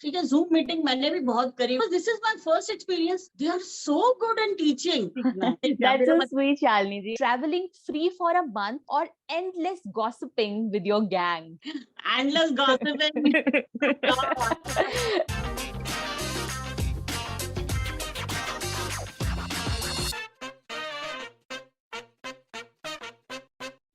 ठीक है, zoom meeting मैंने भी बहुत करी। This is my first experience, they are so good in teaching. That's so sweet, Shalini ji. Traveling free for a month or endless gossiping with your gang. Endless gossiping.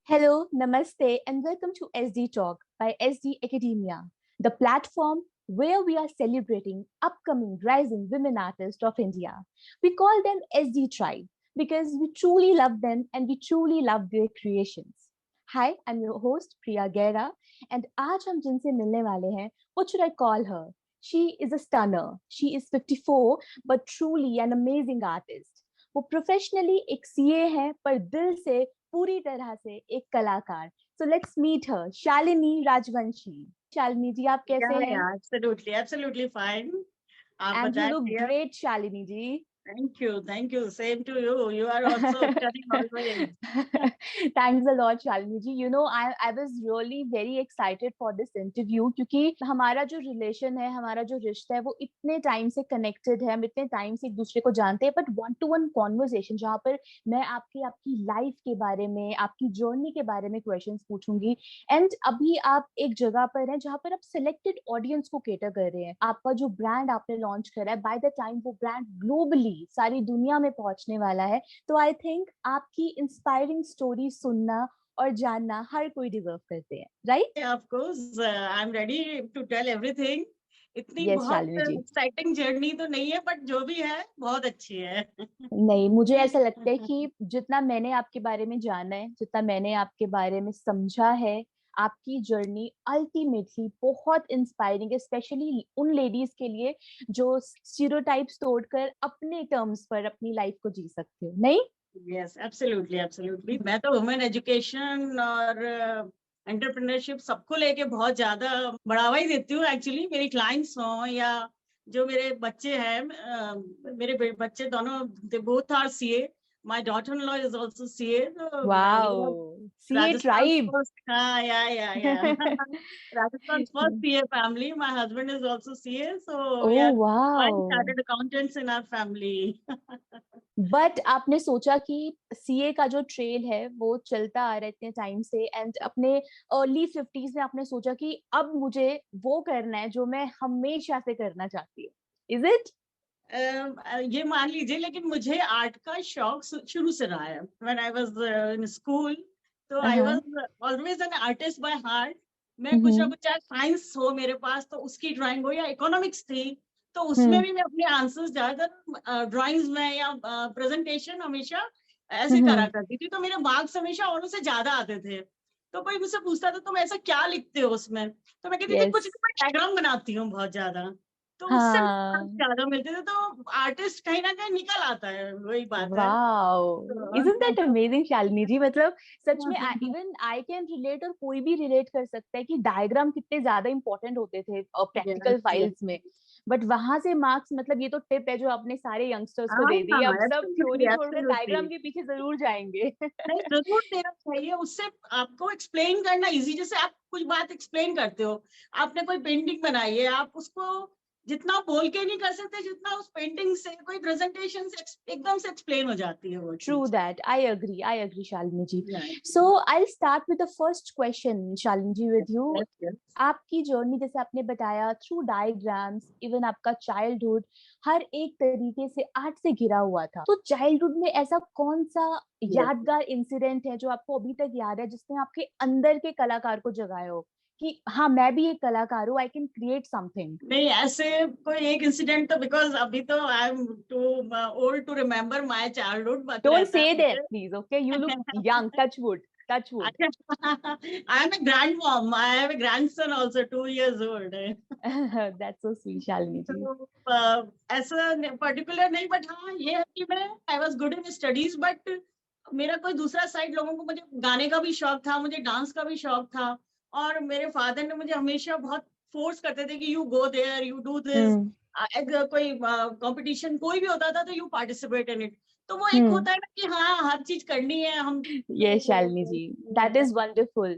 Hello, namaste, and welcome to SD Talk by SD Academia, the platform where we are celebrating upcoming rising women artists of India. We call them SD Tribe because we truly love them and we truly love their creations. Hi, I'm your host Priya Gera, and आज हम जिनसे मिलने वाले हैं, what should I call her? She is a stunner. She is 54, but truly an amazing artist. वो professionally एक CA है पर दिल से पूरी तरह से एक कलाकार. So let's meet her, Shalini Rajvanshi. Shalini ji, आप कैसे हैं? Absolutely fine. आप And you बताएं look Priya? great, Shalini ji. Thank you. Same to you. You are also stunning always. Thanks a lot, Shalini ji. You know, I was really very excited for this interview क्योंकि हमारा जो relation है, हमारा जो रिश्ता है, वो इतने टाइम से कनेक्टेड है, हम इतने टाइम से एक दूसरे को जानते हैं, but one two one conversation जहाँ पर मैं आपकी लाइफ के बारे में, आपकी जर्नी के बारे में क्वेश्चंस पूछूंगी. एंड अभी आप एक जगह पर हैं जहाँ पर आप सिलेक्टेड ऑडियंस को केटर कर रहे हैं. आपका जो ब्रांड आपने लॉन्च करा है, बाय द टाइम वो ब्रांड ग्लोबली सारी दुनिया में पहुंचने वाला है. तो आई थिंक आपकी इंस्पायरिंग स्टोरी सुनना और जानना हर कोई डिजर्व करते हैं, right? Of course, I'm ready to tell everything. इतनी यस बहुत शालिनी जी. एक्साइटिंग जर्नी तो नहीं है, बट जो भी है बहुत अच्छी है. नहीं, मुझे ऐसा लगता है कि जितना मैंने आपके बारे में जाना है, जितना मैंने आपके बारे में समझा है, आपकी जर्नी अल्टीमेटली बहुत इंस्पायरिंग है, स्पेशली उन लेडीज के लिए जो स्टीरियोटाइप्स तोड़कर अपने टर्म्स पर अपनी लाइफ को जी सकते हो, नहीं? Yes, absolutely. मैं तो वुमेन एजुकेशन और एंटरप्रेन्योरशिप सबको लेके बहुत ज्यादा बढ़ावा ही देती हूँ. एक्चुअली मेरी क्लाइंट्स हों या जो मेरे बच्चे हैं, मेरे बच्चे दोनों, they both are CA. My daughter in law is also CA. Wow, CA Rajasthan tribe. First. हाँ, yeah Rajasthan's first CA family. My husband is also CA, so we are oh five wow. chartered accountants in our family. But आपने सोचा कि CA का जो trail है वो चलता आ रहा है इतने टाइम से, एंड अपने अर्ली 50s में आपने सोचा कि अब मुझे वो करना है जो मैं हमेशा से करना चाहती हूँ, इज इट? ये मान लीजिए, लेकिन मुझे आर्ट का शौक शुरू से रहा है. When I was in school, तो I was always an artist by heart. मैं कुछ ना कुछ, चाहे साइंस हो मेरे पास तो उसकी ड्राइंग हो, या इकोनॉमिक्स थी तो उसमें भी मैं अपने आंसर्स ज्यादातर ड्राइंग्स में या प्रेजेंटेशन हमेशा ऐसे करा करती थी. तो मेरे मार्क्स हमेशा औरों से ज्यादा आते थे. तो कोई मुझसे पूछता था तुम ऐसा क्या लिखते हो उसमें, तो मैं कहती थी कुछ यस. डायग्राम बनाती हूँ बहुत ज्यादा. तो उससे हाँ. ज्यादा मिलते थे. तो आर्टिस्ट कहीं ना कहीं निकल आता है, वही बात है. वाओ, इजंट दैट तो अमेजिंग शालिनी जी. मतलब सच में इवन आई कैन रिलेट, और कोई भी रिलेट कर सकता है कि डायग्राम कितने ज्यादा इंपॉर्टेंट होते थे प्रैक्टिकल फाइल्स में. बट वहां से मार्क्स, मतलब ये तो टिप है जो आपने सारे यंगस्टर्स को दे दी. अब सब थ्योरी छोड़कर डायग्राम के पीछे जरूर जाएंगे. नहीं, जरूर देना चाहिए. उससे आपको एक्सप्लेन करना इजी. जैसे आप कुछ बात एक्सप्लेन करते हो, आपने कोई पेंटिंग बनाई है, आप उसको जितना बोल के नहीं कर सकते जितना उस पेंटिंग से, कोई प्रेजेंटेशन से एकदम से एक्सप्लेन हो जाती है वो चीज. True that. I agree, Shalini ji. So I'll start with the first question, Shalini ji, with you. Yes. आपकी जर्नी, जैसे आपने बताया, थ्रू डायग्राम्स, इवन आपका चाइल्डहुड हर एक तरीके से आर्ट से घिरा हुआ था. तो चाइल्डहुड में ऐसा कौन सा यादगार इंसिडेंट है जो आपको अभी तक याद है, जिसने आपके अंदर के कलाकार को जगाया हो कि हाँ, मैं भी एक कलाकार हूँ, आई कैन क्रिएट समथिंग? नहीं, ऐसे कोई एक इंसिडेंट तो, बिकॉज अभी तो I am too old to remember my childhood. Don't say that please, okay? You look young. Touch wood. I am a grandmom. I have a grandson also, 2 years old. That's so sweet, Shalini ji. तो ऐसा particular नहीं, but हाँ ये है कि मैं I was good in studies, but मेरा कोई दूसरा साइड, लोगों को, मुझे गाने का भी शौक था, मुझे डांस का भी शौक था. और मेरे फादर ने मुझे हमेशा बहुत फोर्स करते थे कि you go there, you do this. कोई कंपटीशन कोई भी होता था तो यू पार्टिसिपेट इन इट. तो वो एक होता है ना कि हाँ, हर चीज करनी है हम. Yes, Shalini ji, that is wonderful.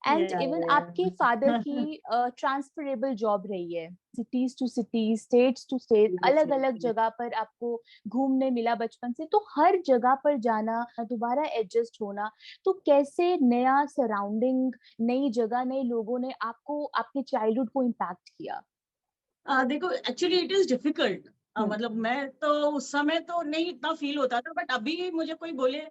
And Yeah, even आपके फादर yeah. की ट्रांसफरेबल जॉब रही है, cities to cities, states to state, Yes, अलग yes, अलग yes. जगह पर आपको घूमने मिला बचपन से, तो हर जगह पर जाना, दोबारा एडजस्ट होना, तो कैसे नया सराउंडिंग, नई जगह, नए लोगों ने आपको, आपके चाइल्डहुड को इम्पैक्ट किया? देखो, एक्चुअली इट इज डिफिकल्ट। हम्म। मतलब मैं तो उस समय तो नहीं इतना फील होता था, बट अभी मुझे कोई बोले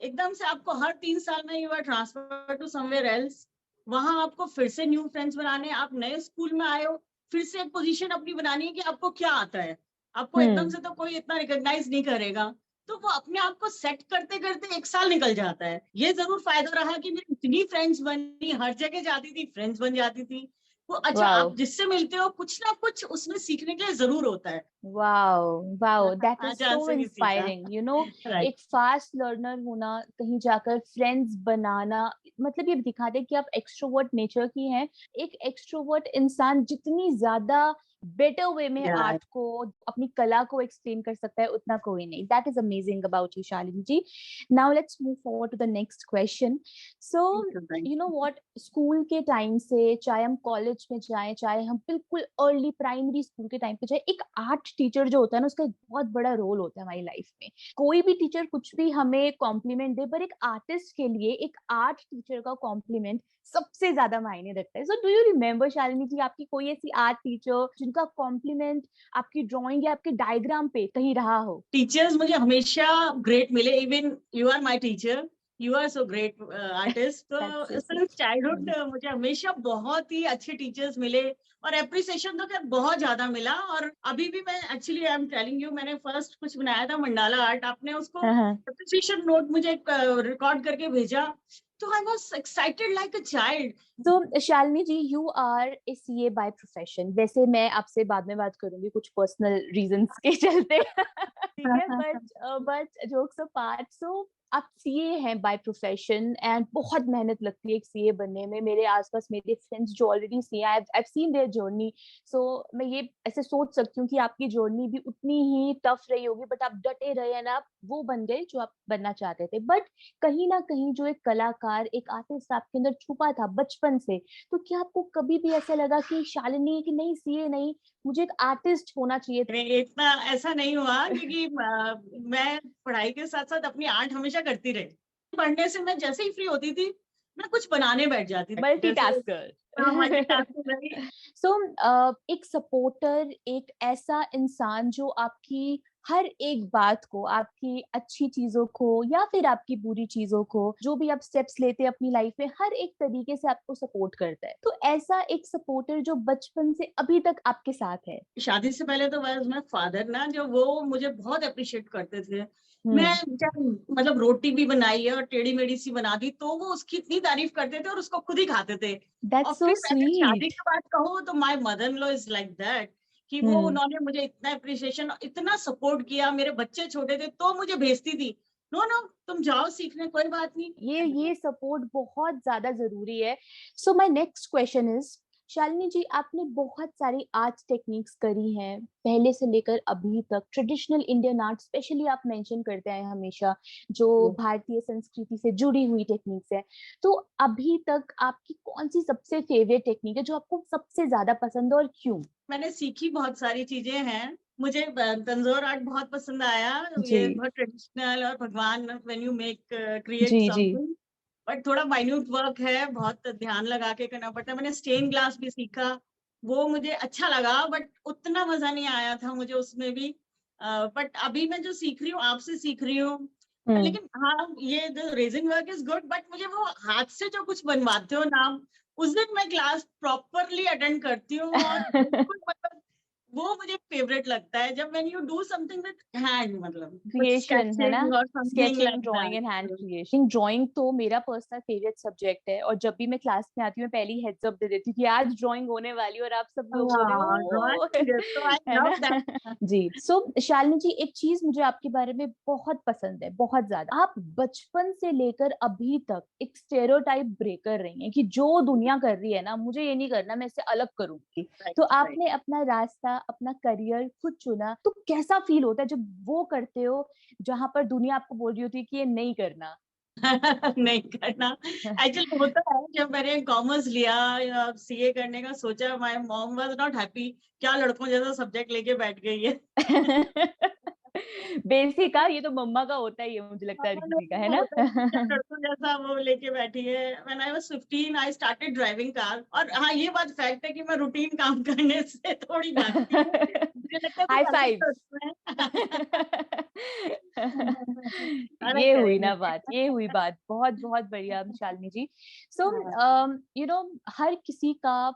एकदम से आपको हर 3 साल में you are transfer to somewhere else, वहां आपको फिर से न्यू फ्रेंड्स बनाने, आप नए स्कूल में आए हो, फिर से एक पोजीशन अपनी बनानी है कि आपको क्या आता है। आपको एकदम हम्म। से तो कोई इतना रिकॉग्नाइज नहीं करेगा, तो वो अपने आप को सेट करते करते 1 साल निकल जाता है। ये जरूर फायदा रहा कि मेरी इतनी फ्रेंड्स बनी, हर जगह जाती थी, फ्रेंड्स बन जाती थी। वो अच्छा, आप वाओ, जिससे मिलते हो कुछ ना कुछ उसमें सीखने के लिए जरूर होता है। वाओ, वाओ, दैट इज जहाँ सो से भी सीखा। Inspiring, you know. राइट। एक फास्ट लर्नर होना, कहीं जाकर फ्रेंड्स बनाना, मतलब ये दिखाते हैं कि आप एक्सट्रोवर्ट नेचर की हैं। एक एक्सट्रोवर्ट इंसान जितनी ज्यादा बेटर वे में या आर्ट को, अपनी कला को एक्सप्लेन कर सकता है, उतना कोई नहीं। That is amazing about you, Shalini ji. Now let's move forward to the next question. So thank you no you. What, school के टाइम से, चाहे हम कॉलेज में जाएं, चाहे हम बिल्कुल अर्ली प्राइमरी स्कूल के टाइम पे जाए, एक आर्ट टीचर जो होता है ना, उसका एक बहुत बड़ा रोल होता है हमारी लाइफ में। कोई भी टीचर कुछ भी हमें कॉम्प्लीमेंट दे, पर एक आर्टिस्ट के लिए एक आर्ट टीचर का कॉम्प्लीमेंट सबसे ज्यादा मायने रखता है। So do you remember, Shalini ji, आपकी कोई ऐसी आर्ट टीचर जिनका कॉम्प्लीमेंट आपकी ड्राइंग या आपके डायग्राम पे कहीं रहा हो? टीचर्स मुझे हमेशा ग्रेट मिले, even you are my teacher, you are so great artist. That's तो सो सिंस स्वीट। चाइल्डहुड मुझे हमेशा बहुत ही अच्छे टीचर्स मिले, और अप्रिसिएशन तो खैर बहुत ज्यादा मिला। और अभी भी मैं actually I am telling you, मैंने फर्स्ट कुछ बनाया था मंडाला आर्ट, आपने उसको अप्रिसिएशन नोट मुझे रिकॉर्ड करके भेजा, तो I was excited like a child. तो Shalini ji, you are a CA by profession. वैसे मैं आपसे बाद में बात करूंगी कुछ पर्सनल रीजंस के चलते। ठीक है, बट जोक्स अपार्ट, सो आप सीए हैं बाय प्रोफेशन, एंड बहुत मेहनत लगती है एक सीए बनने में। मेरे आसपास मेरे फ्रेंड्स जो already CA, I have seen their journey. So मैं ये ऐसे सोच सकती हूँ कि आपकी जर्नी भी उतनी ही टफ रही होगी, बट आप डटे रहे हैं ना, आप वो बन गए जो आप बनना चाहते थे। बट कहीं ना कहीं जो एक कलाकार, एक आर्टिस्ट आपके अंदर छुपा था बचपन से, तो क्या आपको कभी भी ऐसा लगा कि शालिनी, कि नहीं सीए नहीं, मुझे एक आर्टिस्ट होना चाहिए? इतना ऐसा नहीं हुआ, क्योंकि मैं पढ़ाई के साथ साथ अपनी आर्ट हमेशा करती रही। पढ़ने से मैं जैसे ही फ्री होती थी, मैं कुछ बनाने बैठ जाती थी, जैसे मल्टीटास्कर। मल्टीटास्किंग रही। सो एक सपोर्टर, एक ऐसा इंसान जो आपकी हर एक बात को, आपकी अच्छी चीजों को या फिर आपकी बुरी चीजों को, जो भी आप स्टेप्स लेते हैं अपनी लाइफ में, हर एक तरीके से आपको सपोर्ट करता है, तो ऐसा एक सपोर्टर जो बचपन से अभी तक आपके साथ है? शादी से पहले तो बस मैं फादर ना, जो वो मुझे बहुत अप्रिशिएट करते थे। मैं हम्म। जब मतलब रोटी भी बनाई है और टेढ़ी मेढ़ी सी बना दी, तो वो उसकी इतनी तारीफ करते थे और उसको खुद ही खाते थे। और दैट्स सो फिर अगर शादी स्वीट। की बात कहूँ, तो my mother in law is like that, कि वो हम्म। उन्होंने मुझे इतना अप्रिशिएशन, इतना सपोर्ट किया। मेरे बच्चे छोटे थे तो मुझे भेजती थी, नो नो तुम जाओ सीखने, कोई बात नहीं। ये सपोर्ट बहुत ज्यादा जरूरी है। So my next question is, Shalini ji, आपने बहुत सारी आर्ट टेक्निक्स करी हैं पहले से लेकर अभी तक, ट्रेडिशनल इंडियन आर्ट स्पेशली आप मेंशन करते हैं हमेशा, जो भारतीय संस्कृति से जुड़ी हुई टेक्निक्स है। तो अभी तक आपकी कौन सी सबसे फेवरेट टेक्निक है जो आपको सबसे ज्यादा पसंद है, और क्यों? मैंने सीखी बहुत सारी चीजें हैं। मुझे तंजौर आर्ट बहुत पसंद आया। जी। ये बहुत ट्रेडिशनल, और भगवान व्हेन यू मेक क्रिएट जी। जी। समथिंग, बट थोड़ा माइन्यूट वर्क है, बहुत ध्यान लगा के करना पड़ता है। मैंने स्टेन ग्लास भी सीखा, वो मुझे अच्छा लगा, बट उतना मजा नहीं आया था मुझे उसमें भी। बट अभी मैं जो सीख रही हूँ, आपसे सीख रही हूँ। हम्म। लेकिन हाँ, ये जो raising work is good, but मुझे वो हाथ से जो कुछ बनवाते हो ना, उस दिन मैं क्लास प्रॉपरली अटेंड करती हूँ, और बिल्कुल मतलब वो मुझे फेवरेट लगता है, जब when you do something with hand, मतलब कुछ क्रिएशन है ना, स्केचिंग और something sketching, like drawing and hand that. Creation. Drawing तो मेरा पर्सनल फेवरेट सब्जेक्ट है, और जब भी मैं क्लास में आती हूँ, मैं पहली हेड्स अप दे देती हूँ कि आज ड्राइंग होने वाली है, और आप सब लोग बोल रहे हाँ, हो। ड्राइंग, तो आई है लव ना? दैट। जी। सो शालिनी जी, एक चीज मुझे आपके बारे में बहुत पसंद है, बहुत ज्यादा, आप बचपन से लेकर अभी तक एक स्टेरियोटाइप ब्रेकर रही हैं कि जो दुनिया कर रही है ना, मुझे ये नहीं करना, मैं इससे अलग करूंगी। राइट, तो राइट। आपने अपना रास्ता, अपना करियर खुद चुना, तो कैसा फील होता है जब वो करते हो जहां पर दुनिया आपको बोल रही होती है कि ये नहीं करना? नहीं करना। एक्चुअली होता है, जब मैंने कॉमर्स लिया, सीए करने का सोचा, my mom was not happy. क्या लड़कों जैसा सब्जेक्ट लेके बैठ गई है। बेसिक का ये तो मम्मा का होता ही है, मुझे लगता है हर किसी का, है ना? होता है कि क्या लड़कों जैसा वो लेके बैठी है। When I was 15 I started driving car. और हाँ, ये बात फैक्ट है कि मैं रूटीन काम करने से थोड़ी भागती हूँ। मुझे लगता है हाई कुछ अलग फाइव। तो उसमें अलग ये हुई करेंगे। ना बात, ये हुई बात, बहुत बहुत बढ़िया Shalini ji. So you know, हर किसी का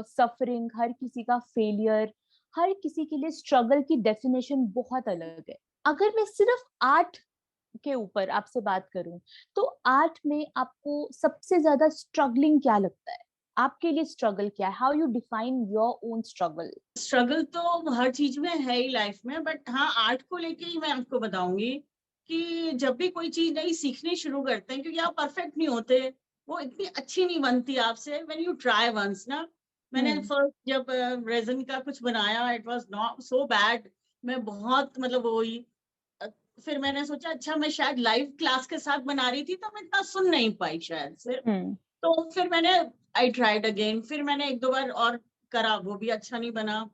सफरिंग, हर किसी का फेलियर, हर किसी के लिए स्ट्रगल की डेफिनेशन बहुत अलग है। अगर मैं सिर्फ आर्ट के ऊपर आपसे बात करूं, तो आर्ट में आपको सबसे ज्यादा स्ट्रगलिंग क्या लगता है? आपके लिए स्ट्रगल क्या है? How you define your own struggle? Struggle तो हर चीज में है ही लाइफ में, बट हाँ, आर्ट को लेके ही मैं आपको बताऊंगी कि जब भी कोई चीज नई सीखनी शुरू करते हैं, क्योंकि आप परफेक्ट नहीं होते, वो इतनी अच्छी नहीं बनती आपसे, व्हेन यू ट्राई वंस ना। मैंने फर्स्ट जब रेजन का कुछ बनाया, it was not so bad. मैं बहुत मतलब वो हुई। अ, फिर मैंने सोचा अच्छा, मैं शायद लाइव क्लास के साथ बना रही थी, तो मैं इतना सुन नहीं पाई शायद से। हम्म। तो फिर मैंने आई ट्राइड अगेन, फिर मैंने एक दो बार और करा, वो भी अच्छा नहीं बना।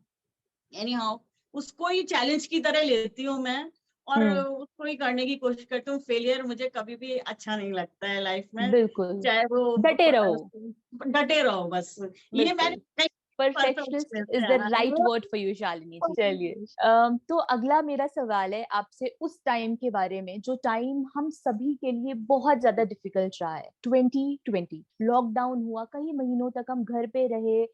एनी हाउ, उसको ही चैलेंज की तरह लेती हूँ मैं, और हम्म। उसको ही करने की कोशिश करती हूँ। फेलियर मुझे कभी भी अच्छा नहीं लगता है लाइफ में, बिल्कुल। चाहे वो डटे रहो। डटे रहो बस। ये मैंने बिल्कुल। Perfectionist perfectionist is the right word for you Shalini ji. चलिए, तो अगला मेरा सवाल है आपसे उस टाइम के बारे में, जो टाइम हम सभी के लिए बहुत ज्यादा डिफिकल्ट रहा है। 2020 लॉकडाउन हुआ, कई महीनों तक हम घर पे रहे,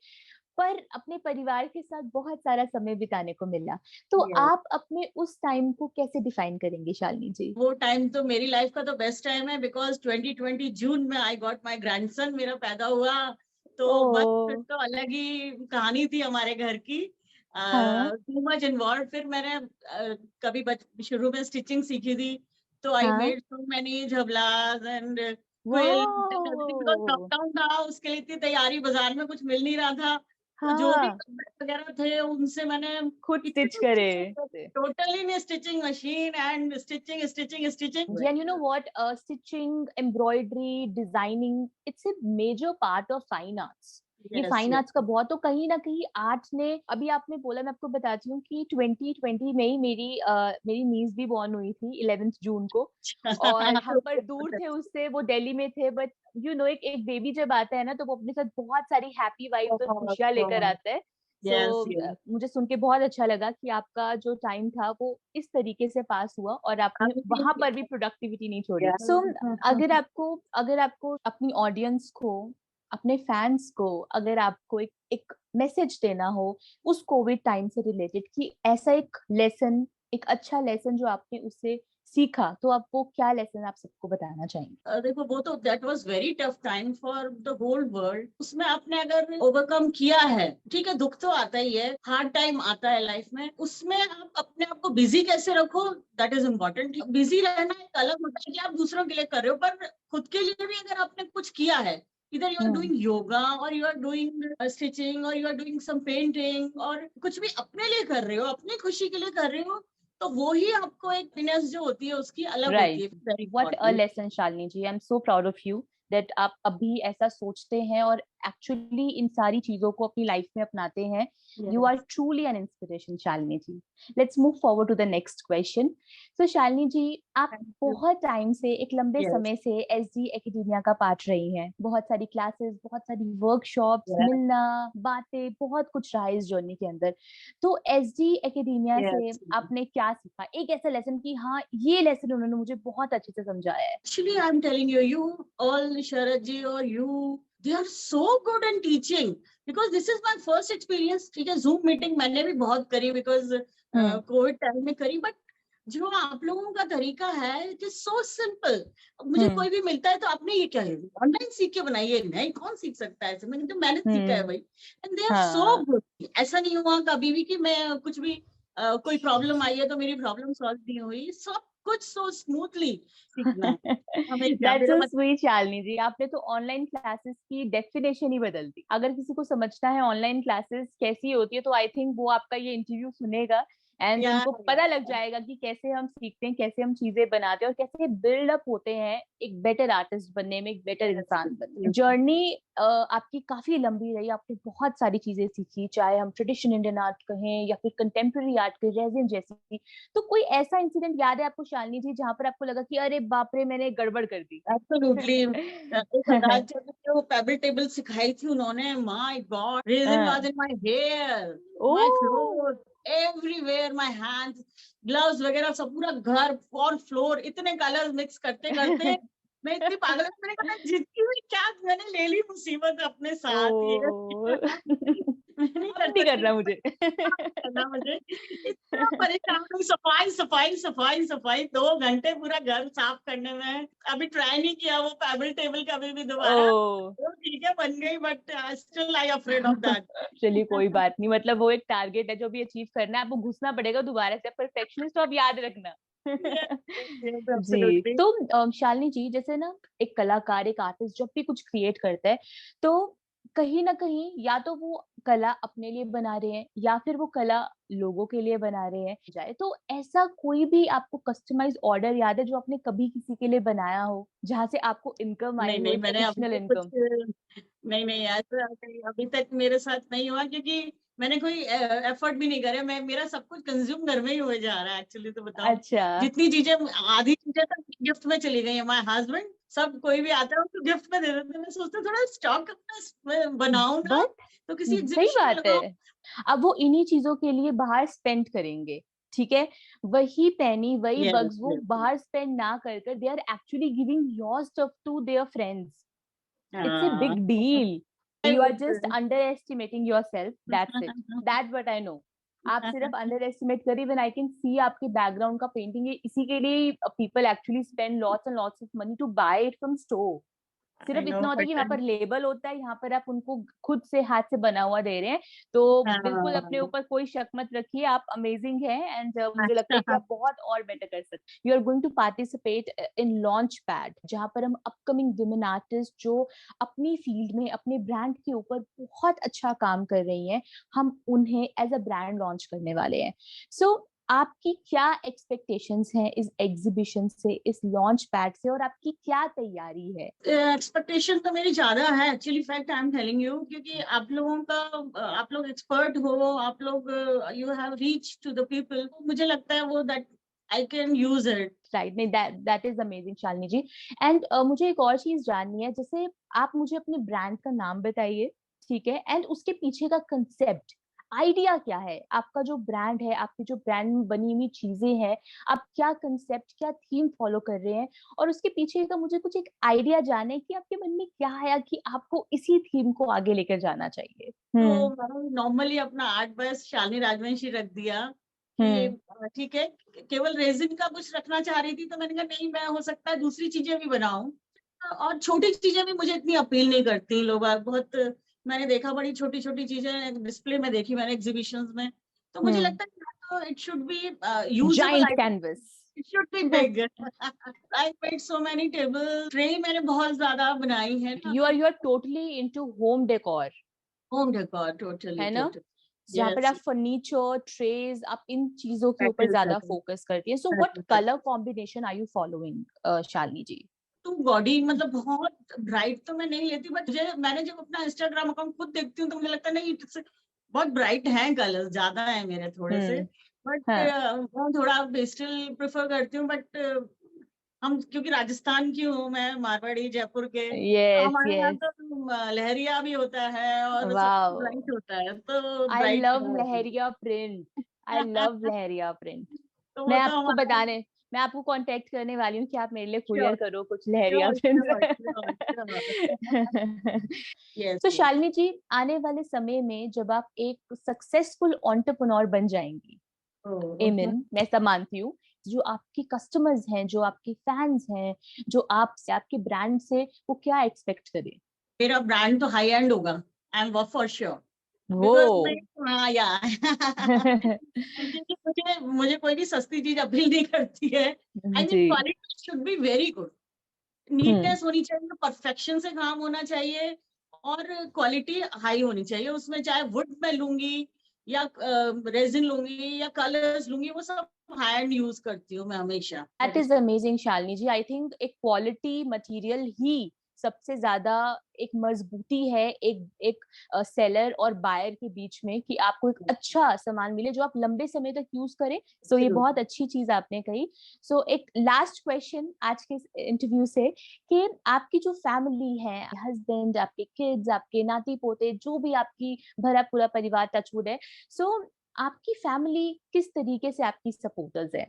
पर अपने परिवार के साथ बहुत सारा समय बिताने को मिला। तो Yes. आप अपने उस टाइम को कैसे डिफाइन करेंगे शालिनी जी? वो टाइम तो मेरी लाइफ का तो बेस्ट टाइम है, बिकॉज 2020 जून में आई गॉट माई ग्रैंडसन, मेरा पैदा हुआ। तो बस फिर ओ। तो अलग ही कहानी थी हमारे घर की। हाँ। Too much involve. फिर मैंने कभी शुरू में स्टिचिंग सीखी थी, तो आई हाँ। मेड सो मेनी झबलास एंड क्विल, बिकॉज वाह। लॉकडाउन था, उसके लिए इतनी तैयारी, बाजार में कुछ मिल नहीं रहा था। तो जो भी हाँ, कपड़े वगैरह थे, उनसे मैंने खुद स्टिच इतनी करे। Totally in stitching machine and stitching stitching stitching. And you know what? Stitching, embroidery, designing, it's a major part of fine arts. ये यस फाइन यस। आर्ट्स का बहुत, तो कहीं ना कहीं आर्ट ने, अभी आपने बोला, मैं आपको बताती हूँ कि 2020 में ही मेरी नीस भी बॉर्न हुई थी 11 जून को। और हम पर दूर थे उससे, वो दिल्ली में थे, बट यू नो, एक एक बेबी जब आता है ना, तो वो अपने साथ बहुत सारी हैप्पी वाइब्स और खुशियां लेकर आता है। So yes yes. मुझे सुन के बहुत अच्छा लगा कि आपका जो टाइम था वो इस तरीके से पास हुआ और आपने वहां पर भी प्रोडक्टिविटी नहीं छोड़ी। सो अगर आपको अपनी ऑडियंस को, अपने फैंस को, अगर आपको एक मैसेज देना हो उस कोविड टाइम से रिलेटेड, कि ऐसा एक लेसन, एक अच्छा लेसन जो आपने उससे सीखा, तो आप वो क्या लेसन आप सबको बताना चाहेंगे? देखो, वो तो that was very tough time for the whole world. उसमें आपने अगर ओवरकम किया है, ठीक है, दुख तो आता ही है, हार्ड टाइम आता है लाइफ में, उसमें आप अपने आप को बिजी कैसे रखो, दैट इज इम्पोर्टेंट। बिजी रहना एक अलग होता है कि आप दूसरों के लिए कर रहे हो, पर खुद के लिए भी अगर आपने कुछ किया है, इधर you are hmm. Doing yoga और यू आर डूइंग स्टिचिंग और you are doing some painting, और कुछ भी अपने लिए कर रहे हो, अपनी खुशी के लिए कर रहे हो, तो वो ही आपको एक हैप्पीनेस जो होती है उसकी अलग होती राइट। है, very what a important. Lesson Shalini ji, I am so proud of you that आप अभी ऐसा सोचते हैं और एक्चुअली इन सारी चीजों को अपनी लाइफ में अपनाते हैं। You are truly an inspiration Shalini ji. Let's move forward to the next question. So Shalini ji, आप थैंक यू। बहुत टाइम से, एक लंबे यस समय से एसडी एकेडेमिया का पार्ट रही हैं। बहुत सारी क्लासेस, बहुत सारी वर्कशॉप्स, यस मिलना, बातें, बहुत कुछ रहा है इस जर्नी के अंदर। तो एसडी एकेडेमिया से यस। आपने क्या सीखा? एक ऐसा लेसन कि हाँ, ये लेसन उन्होंने मुझे बहुत अच्छे से समझाया है। Actually, I'm telling you, you all, Sharad ji or you, they are so good in teaching, because this is my first experience. ठीक है, Zoom meeting मैंने भी बहुत करी, because हम्म। कोविड टाइम में करी, बट जो आप लोगों का तरीका है, इट इज सो सिंपल। मुझे हम्म। कोई भी मिलता है तो आपने ये क्या है, ऑनलाइन सीख के बनाइए, नहीं कौन सीख सकता है ऐसे, मैंने सीखा है हम्म। भाई। एंड दे आर सो हाँ। गुड। ऐसा नहीं हुआ कभी भी कि मैं कुछ भी कोई प्रॉब्लम आई है तो मेरी प्रॉब्लम सॉल्व नहीं हुई, सब कुछ सो स्मूथली सीखना है हमेशा, दैट्स मेरा सो मतलब। स्वीट शालिनी जी, आपने तो ऑनलाइन क्लासेस की डेफिनेशन ही बदल दी। अगर किसी को समझना है ऑनलाइन क्लासेस कैसी होती है, तो आई थिंक वो आपका ये इंटरव्यू सुनेगा, एंड या तुमको पता लग जाएगा कि कैसे हम सीखते हैं, कैसे हम चीजें बनाते हैं और कैसे बिल्ड अप होते हैं एक बेटर आर्टिस्ट बनने में, एक बेटर इंसान बनने में। जर्नी आपकी काफी लंबी रही, आपने बहुत सारी चीजें सीखी, चाहे हम ट्रेडिशनल इंडियन आर्ट कहें या फिर कंटेम्प्रेरी आर्ट के रेजिन जैसी। तो कोई ऐसा इंसिडेंट याद है आपको शालिनी जी जहां पर आपको लगा कि अरे बाप रे मैंने गड़बड़ कर दी? एब्सोल्युटली। एक अंदाज जो पेबल टेबल सिखाई थी उन्होंने, my God, resin was in my hair, my oh cloth, everywhere, my hands, gloves वगैरह सब, पूरा घर और फ्लोर, इतने कलर्स मिक्स करते करते मैं इतनी पागल हूँ, मैंने कहा मैं जीतती हुई क्या, मैंने ले ली मुसीबत अपने साथ ये। ओ मैं नहीं अब कर नहीं सकती, करना मुझे। करना मुझे, इतना परेशान हूँ, सफाई सफाई सफाई सफाई, 2 घंटे पूरा घर साफ करने में। अभी ट्राई नहीं किया वो पेबल टेबल कभी भी दोबारा, ओ वो ठीक है बन गई, but still I afraid of that. चलिए कोई बात नहीं, मतलब वो एक टारगेट है जो भी अचीव करना है, आपको घुसना पड़ेगा दोबारा से। परफेक्शनिस्ट तो आप याद रखना। जी, एब्सोल्युटली। तो शालिनी जी जैसे ना एक कलाकार, एक आर्टिस्ट जब भी कुछ क्रिएट करता है तो कहीं ना कहीं या तो वो कला अपने लिए बना रहे हैं या फिर वो कला लोगों के लिए बना रहे हैं जाए। तो ऐसा कोई भी आपको कस्टमाइज ऑर्डर याद है जो आपने कभी किसी के लिए बनाया हो, जहां से आपको इनकम आई नहीं हो, नहीं, एक मैंने अभी एडिशनल तक कुछ, इनकम? नहीं नहीं, ऐसा अभी तक मेरे साथ नहीं हुआ, क्योंकि मैंने कोई एफर्ट भी नहीं करे। मैं, मेरा सब कुछ कंज्यूम घर में ही हुए जा रहा है एक्चुअली, तो बताऊं, अच्छा। जितनी चीजें, आधी चीजें तो गिफ्ट में चली गई है। माय हस्बैंड, सब कोई भी आता है उसको गिफ्ट में दे देते हैं। मैं सोचती हूँ थोड़ा स्टॉक अपना बनाऊं ना, बट तो किसी सही एग्जीबिशन में बात लगाऊं। है, अब वो इन्हीं चीजों के लिए बाहर स्पेंड करेंगे, ठीक है? वही पेनी, वही यस बग्स वो यस। बाहर स्पेंड ना कर कर they are actually giving your stuff to their friends. It's a हाँ। big deal. I You are just would- underestimating yourself, that's it. That's what I know. आप सिर्फ underestimate करिए। When I can see आपके background का painting है, इसी के लिए people actually spend lots and lots of money to buy it from store. I सिर्फ इतना know, होता है but कि वहां पर लेबल होता है, यहाँ पर आप उनको खुद से हाथ से बना हुआ दे रहे हैं। तो बिल्कुल अपने ऊपर कोई शक मत रखिए, आप अमेजिंग हैं एंड मुझे लगता है कि आप बहुत और बेटर कर सकते हैं। You are going to participate in launch pad, जहां पर हम अपकमिंग विमेन आर्टिस्ट जो अपनी फील्ड में अपने ब्रांड के ऊपर बहुत अच्छा काम कर रही हैं, हम उन्हें एज अ ब्रांड लॉन्च करने वाले हैं। सो आपकी क्या एक्सपेक्टेशंस हैं इस एग्जीबिशन से, इस लॉन्च पैड से, और आपकी क्या तैयारी है? एक्सपेक्टेशन तो मेरी ज्यादा है actually, fact I am telling you, क्योंकि आप लोगों का, आप लोग एक्सपर्ट हो, आप लोग, you have reach to the people, मुझे लगता है वो that I can use it. Right, नहीं, that is amazing Shalini ji. And मुझे एक और चीज जाननी है, जैसे आप मुझे अपने ब्रांड का नाम बताइए, ठीक है, एंड उसके पीछे का कंसेप्ट, आइडिया क्या है? आपका जो ब्रांड है, आपकी जो ब्रांड में बनी हुई चीजें हैं, आप क्या कंसेप्ट, क्या थीम फॉलो कर रहे हैं, और उसके पीछे का मुझे कुछ एक आइडिया जाने कि आपके मन में क्या है कि आपको इसी थीम को आगे लेकर जाना चाहिए। तो मैंने नॉर्मली अपना आर्ट बस शालिनी राजवंशी रख दिया कि हम्म ठीक है, केवल रेजिन का कुछ रखना चाह रही थी, तो मैंने कहा नहीं, मैं हो सकता है दूसरी चीजें भी बनाऊं, और छोटी चीजें भी मुझे इतनी अपील नहीं करती। लोग बहुत, मैंने देखा बड़ी छोटी छोटी चीजें डिस्प्ले में देखी मैंने एग्जीबिशंस में, तो मुझे हम्म लगता है it should be usable giant item, canvas. It should be big. I made so many table tray, मैंने बहुत ज्यादा बनाई है ना। You are totally into home decor, home decor, totally है ना? टोटली। जहाँ पर यस, आप फर्नीचर, ट्रेज, आप इन चीजों के ऊपर पेटल ज्यादा पेटल फोकस करती है। So what petal. Colour combination are you following Shalini ji? तो बॉडी मतलब बहुत ब्राइट तो मैं नहीं लेती, बट मुझे, मैंने जब अपना इंस्टाग्राम अकाउंट खुद देखती हूँ तो मुझे लगता है नहीं, बहुत ब्राइट हैं कलर्स, ज्यादा है मेरे थोड़े से, हम्म बट हाँ, मैं थोड़ा पेस्टल प्रेफर करती हूँ। बट हम, क्योंकि राजस्थान की हूँ मैं, मारवाड़ी जयपुर के, तो यस हमारे यहाँ यस, तो लहरिया भी होता है और सब कुछ वाओ, ब्राइट होता है, तो I bright love colour leheriya print, I love leheriya print. तो मैं वो तो आपको हमारा, बताने, मैं आपको कांटेक्ट करने वाली हूँ कि आप मेरे लिए कुरियर श्योर करो कुछ leheriya sure sure sure sure. Prints. Yes तो यस। शालिनी जी, आने वाले समय में जब आप एक सक्सेसफुल एंटरप्रेन्योर बन जाएंगी, एमिन, मैं ऐसा मानती हूँ, जो आपके कस्टमर्स हैं, जो आपके फैंस हैं, जो आपसे, आपके ब्रांड से, वो क्या एक्सपेक्ट करें? मेरा ब्रांड तो हाई एंड होगा, I am work for sure, वो बिकॉज मैं, हाँ या क्योंकि मुझे मुझे कोई भी सस्ती चीज अपील नहीं करती है। आई मीन जी। Quality should be very good, hmm neatness होनी चाहिए, परफेक्शन से काम होना चाहिए, और क्वालिटी हाई होनी चाहिए उसमें, चाहे वुड में लूंगी या रेजिन लूंगी या कलर्स लूंगी, वो सब हैंड यूज करती हूँ मैं हमेशा। That is amazing Shalini ji. I think एक क्वालिटी मटेरियल ही सबसे ज्यादा एक मजबूती है एक एक सेलर और बायर के बीच में, कि आपको एक अच्छा सामान मिले जो आप लंबे समय तक यूज करें। सो ये बहुत अच्छी चीज आपने कही। सो एक लास्ट क्वेश्चन आज के इंटरव्यू से, कि आपकी जो फैमिली है, हस्बैंड, आपके किड्स, आपके नाती पोते, जो भी आपकी भरा पूरा परिवार टचवुड है, सो आपकी फैमिली किस तरीके से आपकी सपोर्टर्स है?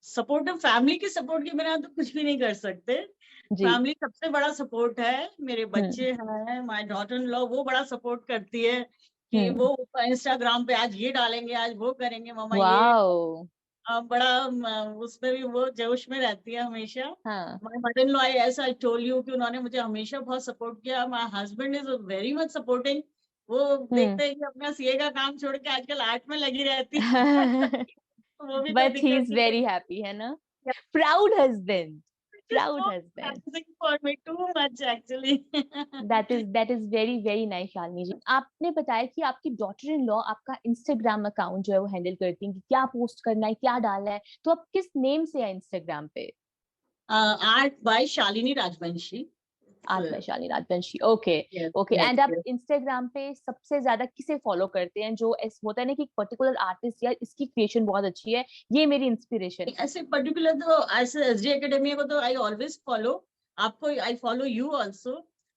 सपोर्टिव फैमिली के सपोर्ट के बिना तो कुछ भी नहीं कर सकते। जी। फैमिली सबसे बड़ा सपोर्ट है। मेरे बच्चे हैं, माय डॉटर इन लॉ, वो बड़ा सपोर्ट करती है कि वो इंस्टाग्राम पे आज ये डालेंगे, आज वो करेंगे मम्मा ये। वाओ। बड़ा उसमें भी वो जोश में रहती है हमेशा। हाँ। माय मदर इन लॉ, ऐसा आई टोल्ड यू कि उन्होंने मुझे हमेशा बहुत सपोर्ट किया। My husband is very much supporting. वो देखते हैं कि अपना सीए का काम छोड़ के आजकल आर्ट में लगी रहती है। वो भी कोई बट ही दिक्कत इज नहीं वेरी हैप्पी, है ना? Proud husband, is proud so husband. embarrassing for me, too much actually. That is very very nice Shalini ji. आपने बताया कि आपकी डॉटर इन लॉ आपका इंस्टाग्राम अकाउंट जो है वो हैंडल करती हैं, कि क्या पोस्ट करना है, क्या डालना है। तो आप किस नेम से है इंस्टाग्राम पे? Art by Shalini Rajvanshi. Art by Shalini Rajvanshi. Okay. Yes, okay, yes, and आप yes. इंस्टाग्राम पे सबसे ज्यादा किसे फॉलो करते हैं, जो होता है ना कि पर्टिकुलर आर्टिस्ट या इसकी क्रिएशन बहुत अच्छी है, ये मेरी इंस्पिरेशन? ऐसे पर्टिकुलर तो ऐसे एसडी एकेडमी को तो आई ऑलवेज फॉलो। आपको I follow you also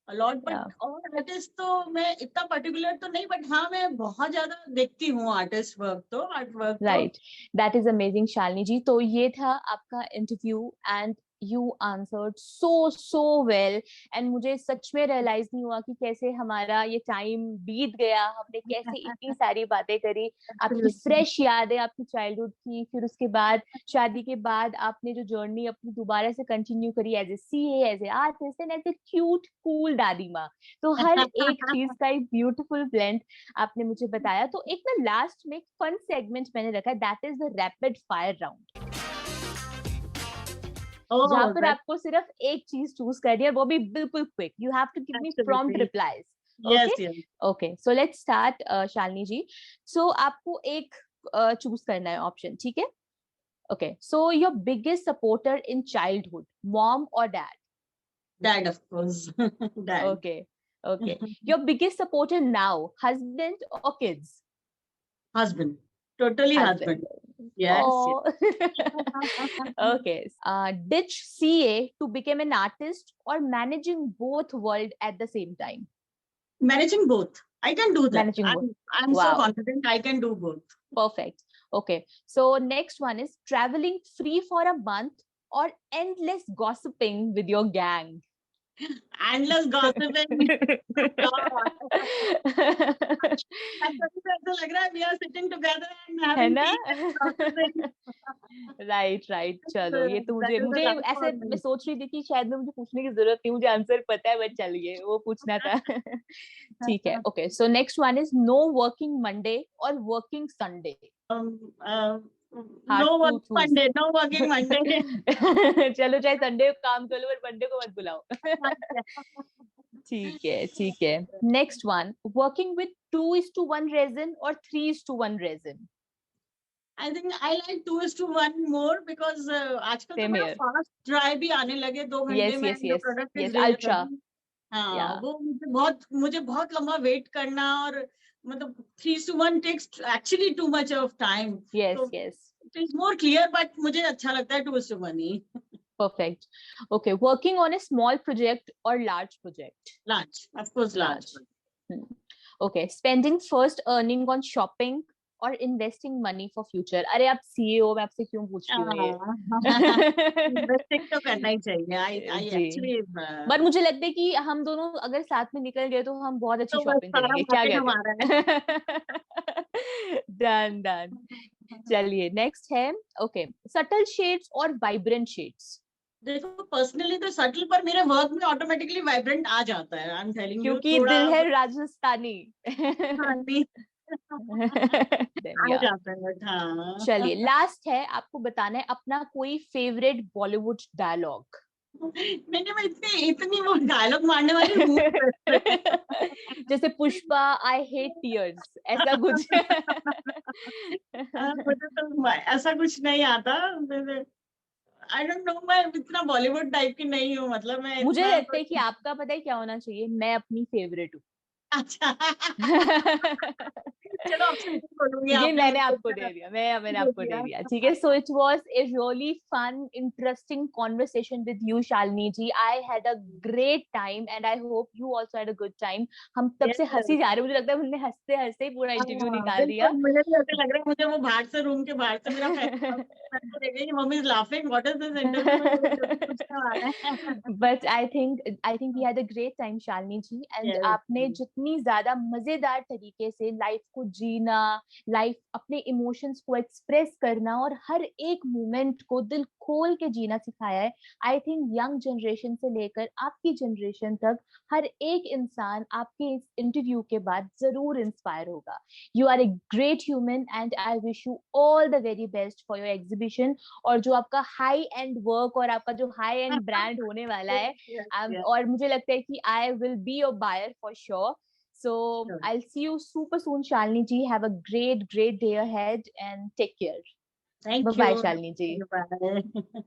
a lot, but और आर्टिस्ट तो मैं इतना पर्टिकुलर तो नहीं, बट हाँ मैं बहुत ज्यादा देखती हूँ आर्टिस्ट वर्क तो, आर्ट वर्क तो। Right, that is amazing Shalini ji. तो ये था आपका interview, and you answered so well. And मुझे सच में रियलाइज नहीं हुआ कि कैसे हमारा ये टाइम बीत गया, हमने कैसे इतनी सारी बातें करी। आपकी फ्रेश यादें आपकी चाइल्डहुड की, फिर उसके बाद शादी के बाद आपने जो जर्नी अपनी दोबारा से कंटिन्यू करी as a CA, as a artist, and as a cute cool दादी माँ। तो हर एक चीज का एक ब्यूटीफुल ब्लेंड आपने मुझे बताया। तो एक ना लास्ट में फन सेगमेंट मैंने रखा है, that is the rapid fire round, जहां Oh, पर that's आपको सिर्फ एक चीज चूज करनी है, वो भी बिल्कुल quick. You have to give me prompt absolutely. Replies. Yes, okay. yes. Okay, so let's start Shalini ji. So आपको एक चूज करना है ऑप्शन, ठीक है? Okay, so your biggest supporter in childhood, mom और dad? Dad, of course. Dad. Okay. Okay, your biggest supporter now, husband और kids? Husband. Totally Husband. husband. Yes, yes. Oh. Okay. Ditch CA to become an artist, or managing both world at the same time? Managing both. I can do that. Managing both. I'm so Wow. confident I can do both. Perfect. Okay. So next one is traveling free for a month, or endless gossiping with your gang? Endless gossiping. God. ऐसा लग रहा है we are sitting together and है having ना? tea and gossiping. Right right, चलो ये तो That मुझे is the मुझे life ऐसे for मैं me. सोच रही थी कि शायद में मुझे पूछने की जरूरत नहीं, मुझे आंसर पता है, बट चलिए वो पूछना था। ठीक है। Okay, so next one is no working Monday और working Sunday? uh, hard no to working choose. Monday, no working Monday. चलो, चाहे संडे को काम कर लो, पर मंडे को मत बुलाओ। ठीक है, ठीक है। Next one, working with 2:1 resin और 3:1 resin? I think I like 2:1 more because आजकल तो सेम बड़ा हियर। फास्ट ड्राई भी आने लगे 2 घंटे यस में, yes the yes product yes, is ultra. Ready. या। हाँ, वो मुझे बहुत लंबा वेट करना, और मतलब 3:1 takes actually too much of time. Yes तो yes. It is more clear, but मुझे अच्छा लगता है 2:1 ही। Perfect. Okay, working on a small project or large project? Large, of course large. Large. Hmm. Okay, spending first earning on shopping or investing money for future? अरे आप CEO, मैं आपसे क्यों पूछ रही हूँ ये? इन्वेस्टिंग तो करना ही चाहिए। आई जी। एक्चुअली बट मुझे लगता है कि हम दोनों अगर साथ में निकल गए तो हम बहुत अच्छी तो बस शॉपिंग सारा करेंगे, क्या मार्केट कहते हमारा है। हो? Done done. चलिए नेक्स्ट है, ओके, सटल शेड्स और वाइब्रेंट शेड्स? देखो पर्सनली तो सटल, पर मेरे वर्क में ऑटोमेटिकली वाइब्रेंट आ जाता है। आई एम टेलिंग यू, क्योंकि थोड़ा दिल है राजस्थानी। हाँ नहीं आ या। जाता है, बट हाँ। चलिए लास्ट है, आपको बताना है अपना कोई फेवरेट बॉलीवुड डायलॉग। नहीं, मैं इतनी वो डायलॉग मारने वाली हूँ। जैसे पुष्पा, आई हेट टीयर्स, ऐसा कुछ। मुझे तो ऐसा कुछ नहीं आता। आई डोंट नो, मैं इतना बॉलीवुड टाइप की नहीं हूँ, मतलब मैं मुझे इतना लगता है कि आपका पता है क्या होना चाहिए, मैं अपनी फेवरेट हूँ। अच्छा। चलो आपसे नहीं बोलूंगी, ये आपने मैंने मुझे आपको इतना दे दिया, मैंने दे आपको दे दिया। दिया, ठीक है। So it was a really fun interesting conversation with you Shalini ji. I had a great time and I hope you also had a good time. हम तब से हंसी जा रहे हैं, मुझे लगता है हमने हंसते हंसते ही पूरा इंटरव्यू हाँ, निकाल बिल्कुल, दिया। मुझे भी ऐसा लग रहा है, मुझे वो बाहर से, रूम के बाहर से मेरा फैमिली देख रही है, mummy is laughing, what is this interview में मुझे जो भी पूछने वाला है। But I think we had a great time Shalini ji. And yes, आपने जितनी ज्यादा मजेदार तरीके से लाइफ को जीना, लाइफ अपने इमोशंस को एक्सप्रेस करना और हर एक मोमेंट को दिल खोल के जीना सिखाया है। आई थिंक यंग जनरेशन से लेकर आपकी जनरेशन तक हर एक इंसान आपके इस इंटरव्यू के बाद जरूर इंस्पायर होगा। You are a great human and I wish you all the very best for your exhibition, और जो आपका हाई एंड वर्क और आपका जो हाई एंड ब्रांड होने वाला है। यस, यस, और मुझे लगता है कि I will be your buyer for sure. So sure. I'll see you super soon, Shalini ji. Have a great day ahead and take care. Bye thank bye, you, Shalini ji. Bye.